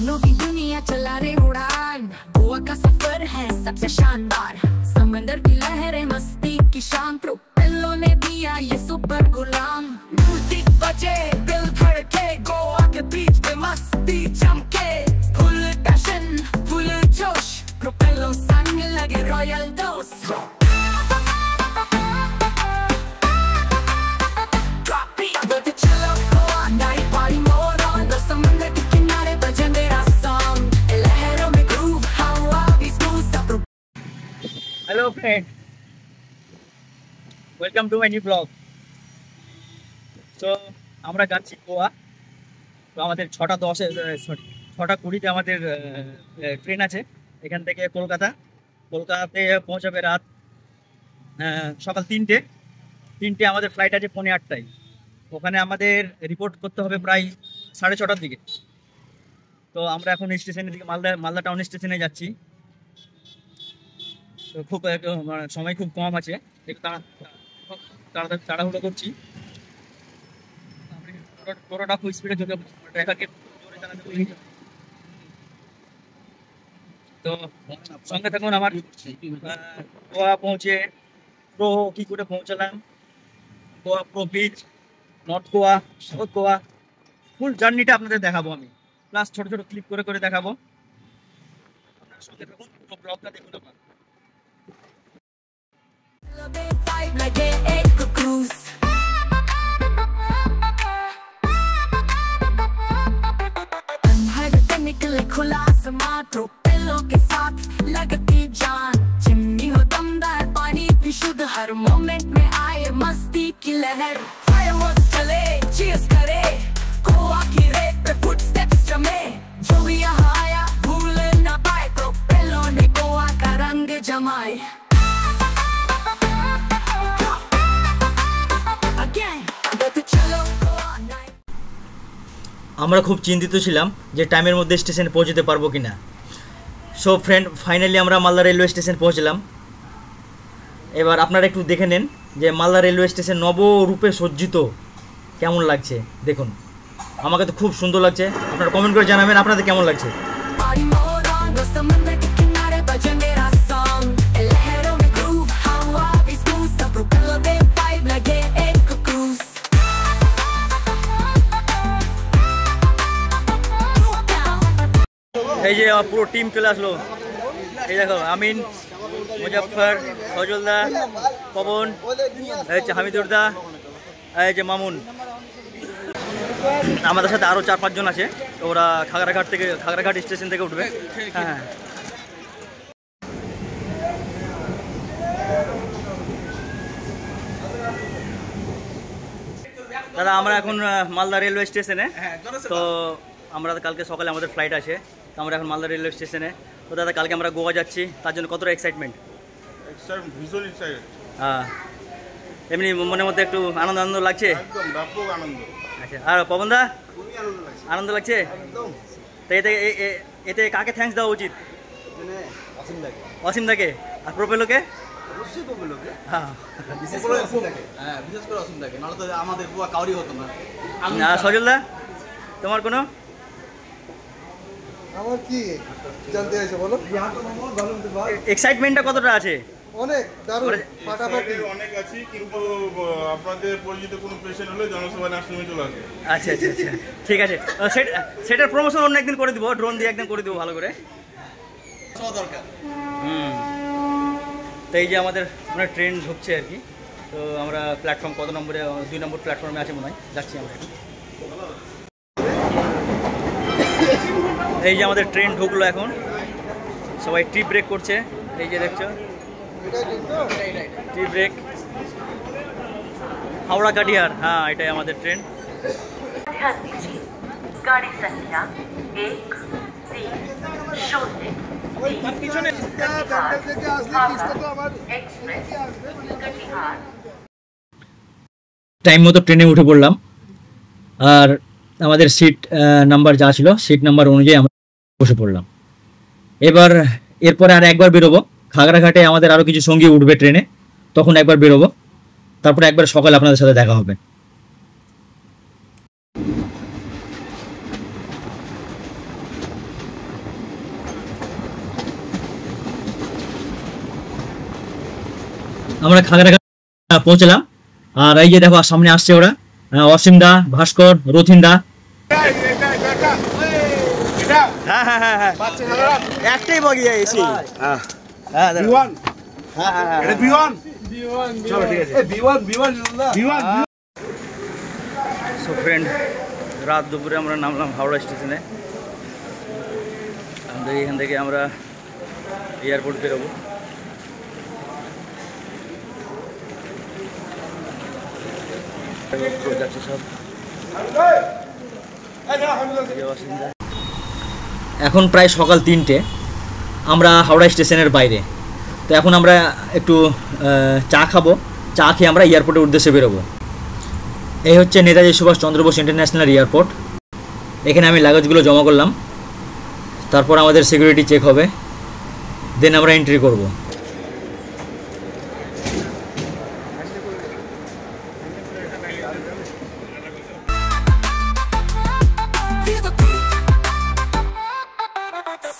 सपनों की दुनिया चला रे उड़ान, गोवा का सफर है सबसे शानदार। समंदर की लहरें मस्ती की शाम, प्रोपेलो ने दिया ये सुपर गुलाम। म्यूजिक बजे दिल धड़के, गोवा के बीच पे मस्ती चमके। फुल पैशन फुल जोश, प्रोपेलो संग लगे royal dose. Hello friend, welcome to my new blog. তো আমরা যাচ্ছি গোয়া। তো আমাদের 6:10 সরি 6:20 আমাদের ট্রেন আছে এখান থেকে কলকাতাতে পৌঁছাবে রাত সকাল 3টে আমাদের ফ্লাইট আছে 8:30টায়। ওখানে আমাদের রিপোর্ট করতে হবে প্রায় 6:30টার দিকে। তো আমরা এখন স্টেশনের দিকে মালদা টাউন স্টেশনে যাচ্ছি। তো খুব সময় খুব কম আছে, একটু তাড়াহুড়ো করছি। পুরোটা খুব স্পিডে চলে ড্রাইভারকে জোরে চালাতে বলি। তো সঙ্গে থাকুন আমার। গোয়া পৌঁছে কি করে পৌঁছালাম, গোয়া প্রো beach, north Goa, south Goa, full জার্নিটা আপনাদের দেখাবো আমি, প্লাস ছোট ছোট ক্লিপ করে দেখাবো। আপনার সঙ্গে থাকুন, পুরো ব্লগটা দেখুন আপনার। निकले खुला आसमां, प्रोपेलो के साथ लगती जान। चिमनी हो दमदार, पानी भी शुद्ध, हर मोमेंट में आए मस्ती की लहर। फायरवर्क्स चले, चीयर्स करे, गोवा की रेत पे फुटस्टेप्स जमे। जो भी यहाँ आया भूल ना पाए, प्रोपेलो ने गोवा का रंग जमाए। আমরা খুব চিন্তিত ছিলাম যে টাইমের মধ্যে স্টেশনে পৌঁছতে পারবো কিনা। সো ফ্রেন্ড, ফাইনালি আমরা মালদা রেলওয়ে স্টেশন পৌঁছলাম। এবার আপনারা একটু দেখে নেন যে মালদা রেলওয়ে স্টেশন নবরূপে সজ্জিত কেমন লাগছে। দেখুন, আমাকে তো খুব সুন্দর লাগছে। আপনারা কমেন্ট করে জানাবেন আপনাদের কেমন লাগছে। এই যে পুরো টিম চলে আসলো। এই দেখো, আমিন, মুজাফফর, সজলদা, পবন, এই হচ্ছে হামিদুরদা, এই যে মামুন। আমাদের সাথে আরও 4-5 জন আছে। ওরা খাগড়াঘাট স্টেশন থেকে উঠবে। হ্যাঁ, দাদা আমরা এখন মালদা রেলওয়ে স্টেশনে। তো আমরা কালকে সকালে আমাদের ফ্লাইট আছে। তো আমরা এখন মালদা রেলওয়ে স্টেশনে। তো দাদা কালকে আমরা গোয়া যাচ্ছি, তার জন্য কতটা এক্সাইটমেন্ট? হ্যাঁ, এমনি মনের মধ্যে একটু আনন্দ লাগছে। আচ্ছা, আর পবনদা আনন্দ লাগছে? তো এতে কাকে থ্যাঙ্কস দেওয়া উচিত? অসীমদাকে। আর প্রোপেলোকে? সজলদা তোমার কোনো এক্সাইটমেন্টটা কতটা আছে? অনেক দারুণ, ফাটাফাটি অনেক আছে, কিন্তু আপনাদের পরিচিত কোনো পেশেন্ট হলে জনসভা নার্সিংহোমে চলে আসবে। আচ্ছা, ঠিক আছে। সেটার প্রমোশন অন্য একদিন করে দিব, ড্রোন দিয়ে একদিন করে দিব ভালো করে। দরকার। তো এই যে আমাদের ট্রেন ঢুকছে আর কি। তো আমরা প্ল্যাটফর্ম কত নম্বরে, 2 নম্বর প্ল্যাটফর্মে আছে মনে হয়, যাচ্ছি আমরা এখন। এই যে আমাদের ট্রেন ঢুকলো এখন, সবাই টি ব্রেক করছে। এই যে দেখছো টি ব্রেক, হাওড়া কাটিহার। হ্যাঁ, এটাই আমাদের ট্রেন। गाड़ी संख्या 1-3-0 টাইম মতো ট্রেনে উঠে পড়লাম। আর আমাদের সিট নাম্বার যা ছিল, সিট নাম্বার অনুযায়ী আমরা বসে পড়লাম। এরপরে আর একবার বেরোবো। খাগড়াঘাটে আমাদের আরও কিছু সঙ্গী উঠবে ট্রেনে, তখন একবার বেরোবো। তারপরে একবার সকালে আপনাদের সাথে দেখা হবে। আমরা খাগড়াঘাট পৌঁছলাম। আর এই যে দেখো সামনে আসছে ওরা, অসীম দা, ভাস্কর, রথিন দা। হ্যাঁ হ্যাঁ হ্যাঁ হ্যাঁ একটাই বগি এসি। হ্যাঁ হ্যাঁ এটা B1 চলো ঠিক আছে B1 সো ফ্রেন্ড, রাত দুপুরে আমরা নামলাম হাওড়া স্টেশনে। এখান থেকে আমরা এয়ারপোর্ট বেরোবো। যাচ্ছে সব। এখন প্রায় সকাল 3টে, আমরা হাওড়া স্টেশনের বাইরে। তো এখন আমরা একটু চা খাবো, চা খেয়ে আমরা এয়ারপোর্টের উদ্দেশ্যে বেরোবো। এই হচ্ছে নেতাজি সুভাষচন্দ্র বোস ইন্টারন্যাশনাল এয়ারপোর্ট। এখানে আমি লাগেজগুলো জমা করলাম, তারপর আমাদের সিকিউরিটি চেক হবে, দেন আমরা এন্ট্রি করব।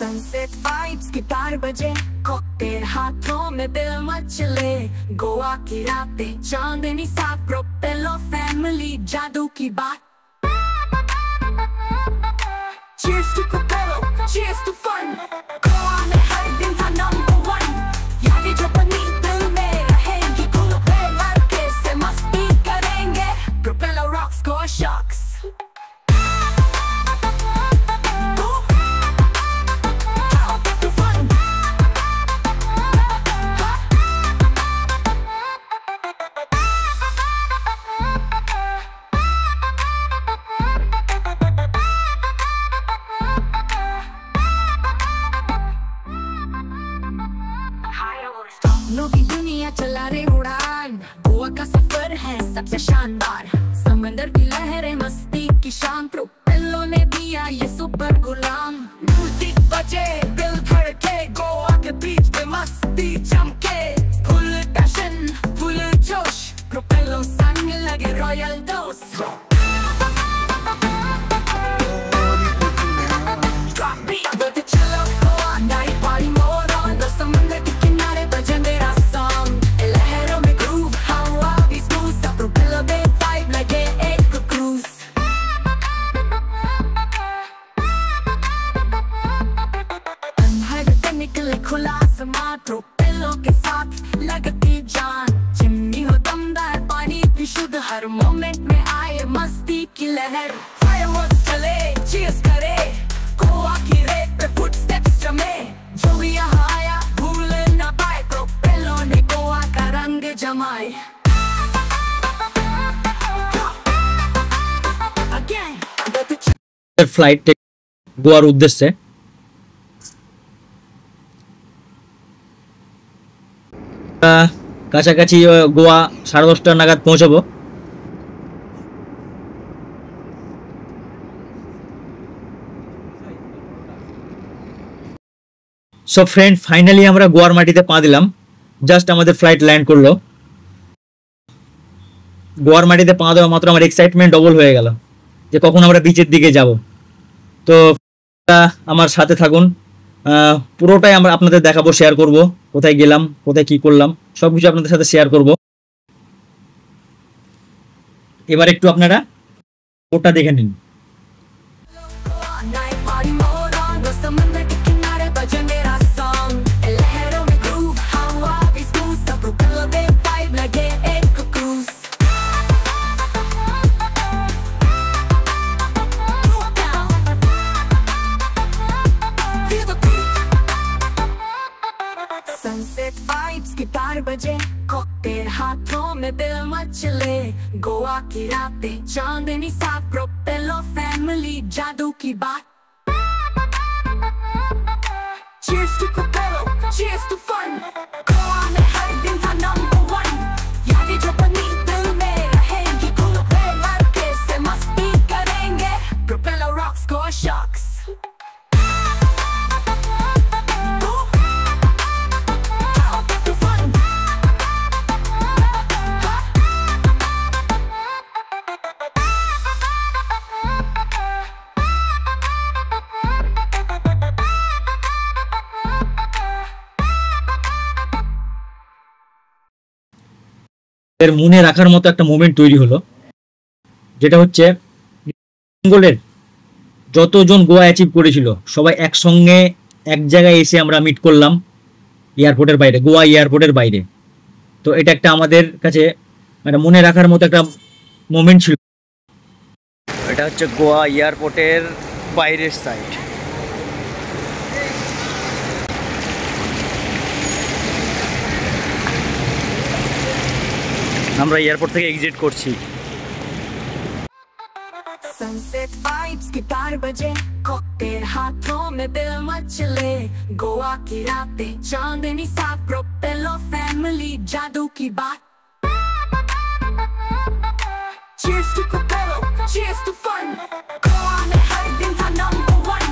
सनसेट वाइब्स की 4 बजे, कॉकटेल हाथों में दिल मचले, गोवा की रातें चांदनी सा, प्रोपेलो फैमिली जादू की बात। Cheers to Propello, cheers to fun, Goa में हर दिन था नंबर 1, यादें जो बनी दिल में रहेंगी, कूल पे लड़के से मस्ती करेंगे, प्रोपेलो रॉक्स को शॉक्स। की दुनिया चला रे उड़ान, गोवा का सफर है सबसे शानदार, समंदर की लहरें मस्ती की शान, प्रोपेलो ने दिया ये सुपर गुलाम। म्यूजिक बजे दिल धड़के, गोवा के बीच पे मस्ती चमके, फुल पैशन फुल जोश, प्रोपेलो संग लगे रॉयल डोज। खुला आसमां प्रोपेलो के साथ लगती जान, चिमनी हो दमदार पानी भी शुद्ध, हर मोमेंट में आए मस्ती की लहर, फायरवर्क्स चले चीयर्स करे, गोवा की रेत पे फुटस्टेप्स जमे, जो भी यहाँ आया भूल न पाए, प्रोपेलो ने गोवा का रंग जमाए। फ्लाइट गोवार उद्देश्य কাছাকাছি গোয়া 10:30 নাগাদ পৌঁছাবো। সো ফ্রেন্ড, ফাইনালি আমরা গোয়ার মাটিতে পা দিলাম। জাস্ট আমাদের ফ্লাইট ল্যান্ড করলো। গোয়ার মাটিতে পা দেওয়া মাত্র আমার এক্সাইটমেন্ট ডবল হয়ে গেল যে কখন আমরা বিচের দিকে যাব। তো আমার সাথে থাকুন, পুরোটাই আমরা আপনাদের দেখাবো, শেয়ার করব, কোথায় গেলাম, কোথায় কি করলাম, সবকিছু আপনাদের সাথে শেয়ার করব। এবার একটু আপনারা ওটা দেখে নিন। सनसेट वाइब्स की 4 बजे, कॉकटेल हाथों में दिल मचले, गोवा की रातें चांदनी सा, प्रोपेलो फैमिली जादू की बात। Cheers to Propello, cheers to fun, Goa में हर दिन था नंबर 1, यादें जो बनी दिल में रहेंगी, कूल पे लड़के से मस्ती करेंगे, प्रोपेलो रॉक्स को शॉक्स। এর মনে রাখার মতো একটা মোমেন্ট তৈরি হলো, যেটা হচ্ছে বেঙ্গলের যতজন গোয়া অ্যাচিভ করেছিল সবাই একসঙ্গে এক জায়গায় এসে আমরা মিট করলাম এয়ারপোর্টের বাইরে, গোয়া এয়ারপোর্টের বাইরে। তো এটা একটা আমাদের কাছে মানে মনে রাখার মতো একটা মোমেন্ট ছিল। এটা হচ্ছে গোয়া এয়ারপোর্টের বাইরের সাইড। আমরা এয়ারপোর্ট থেকে এক্সিট করছি। सनसेट वाइब्स के 4 बजे कॉकटेल हाथों में दिल मचले गोवा की रातें चांदनी सा प्रोपेलो फैमिली जादू की बात Cheers to Propello, cheers to fun Goa में हर दिन था नंबर 1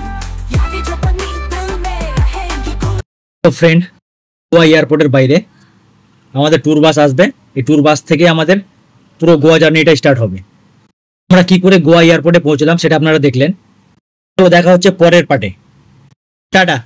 यादें जो बनी दिल में रहेंगी। তো ফ্রেন্ড, গোয়া এয়ারপোর্টের বাইরে আমাদের ট্যুর বাস আসবে। এই ট্যুর বাস থেকে আমাদের পুরো গোয়া জার্নিটা স্টার্ট হবে। আমরা কি করে গোয়া এয়ারপোর্টে পৌঁছলাম সেটা আপনারা দেখলেন। তো দেখা হচ্ছে পরের পার্টে। টাটা।